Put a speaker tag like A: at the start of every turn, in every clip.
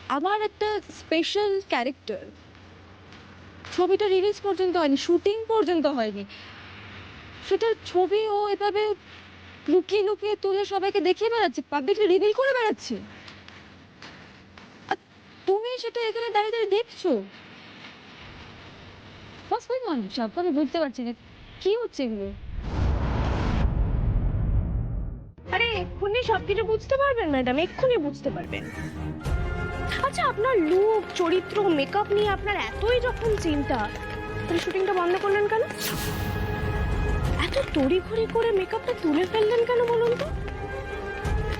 A: আমার একটা special character, ছবিটা রিলিজ পর্যন্ত হয়নি, শুটিং পর্যন্ত হয়নি, সেটার ছবি ও এভাবে লুকিয়ে লুকিয়ে তুলে সবাইকে দেখিয়ে বেড়াচ্ছে, পাবলিকলি রিভিল করে বেড়াচ্ছে। আর তুমি সেটা এখানে দাঁড়িয়ে দাঁড়িয়ে দেখছো। What's going on? আমি বুঝতে পারছি না কি হচ্ছে এগুলো।
B: আরে এক্ষুনি সবকিছু বুঝতে পারবেন ম্যাডাম, এক্ষুনি বুঝতে পারবেন। আচ্ছা, আপনার লুক, চরিত্র, মেকআপ নিয়ে আপনার এতই যখন চিন্তা, তাহলে শুটিংটা বন্ধ করলেন কেন? এত তড়িঘড়ি করে মেকআপটা তুলে ফেললেন কেন বলুন তো?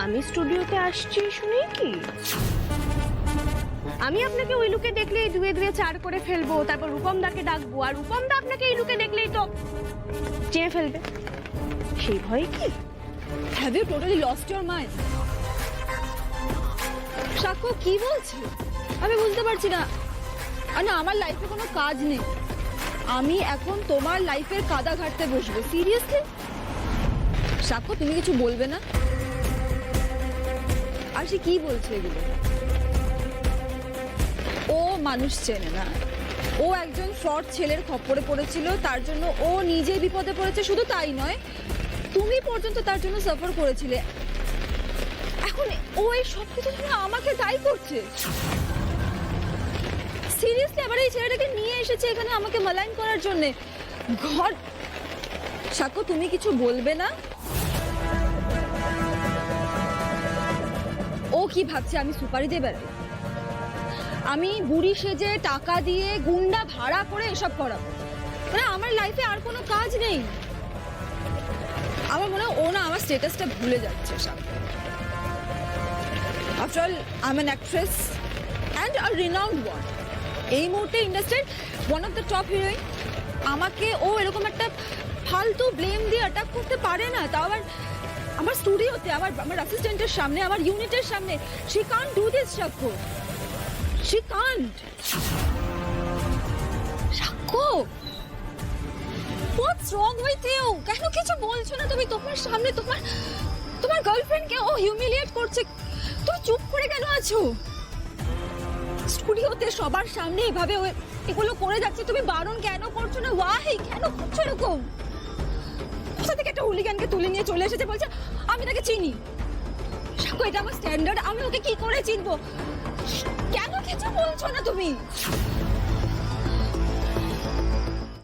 B: আমি স্টুডিওতে আসছি শুনেই কি আমি আপনাকে ওই লুকে দেখলেই ধুয়ে ধুয়ে চার করে ফেলবো, তারপর রূপম দাকে ডাকবো, আর রূপম দা আপনাকে এই লুকে দেখলেই তো চেয়ে ফেলবে, সেই ভয় কি?
A: Have you totally lost your mind? সাক্ষ্য কি বলছে আমি বুঝতে পারছি না। আর না, আমার লাইফে কোনো কাজ নেই, আমি এখন তোমার লাইফের কাদা ঘাটতে বসবো। সিরিয়াসলি সাক্ষ্য, তুমি কিছু বলবে না? আর সে কি বলছে এগুলো? ও মানুষ চেনে না, ও একজন ফ্রড ছেলের খপ্পরে পড়েছিল, তার জন্য ও নিজে বিপদে পড়েছে। শুধু তাই নয়, তুমি পর্যন্ত তার জন্য সাফার করেছিলে। এখন ও এই সব কিছুর জন্য আমাকে দায়ী করছে। সিরিয়াসলি আবার এই ছেলেটাকে নিয়ে এসেছে এখানে আমাকে মালাইন করার জন্য। ঘর সাক্ষ্য, তুমি কিছু বলবে না? ও কি ভাবছে আমি সুপারি দিয়ে বেড়াই? আমি বুড়ি সেজে টাকা দিয়ে গুন্ডা ভাড়া করে এসব করাবো? মানে আমার লাইফে আর কোনো কাজ নেই। আমার মনে হয় ও না আমার স্ট্যাটাসটা ভুলে যাচ্ছে সব। After all I am an actress and a renowned one, এই মুহূর্তে ইন্ডাস্ট্রির one of the top heroine. আমাকে ও এরকম একটা ফালতু ব্লেম দিয়ে অ্যাটাক করতে পারে না, তাও আবার আমার স্টুডিওতে, আমার অ্যাসিস্ট্যান্টের সামনে, আমার ইউনিটের সামনে। শি কান্ট ডু দিস সাক্ষ্য, শি কান্ট। সাক্ষ্য, হোয়াটস রং উইথ ইউ? কেন কিছু বলছো না তুমি? তোমার সামনে তোমার গার্লফ্রেন্ডকে ও হিউমিলিয়েট করছে, তুমি চুপ করে কেন আছো? স্টুডিওতে সবার সামনে এভাবে এগুলো করে যাচ্ছে, তুমি বারণ কেন করছো না? ওয়াই, কেন করছো এরকম? কোথা থেকে একটা হুলিগানকে তুলে নিয়ে চলে এসেছে, বলছে আমি তাকে চিনি। সাক্ষ্য, এটা আমার স্ট্যান্ডার্ড, আমি ওকে কি করে চিনবো? কেন কিছু বলছো না তুমি?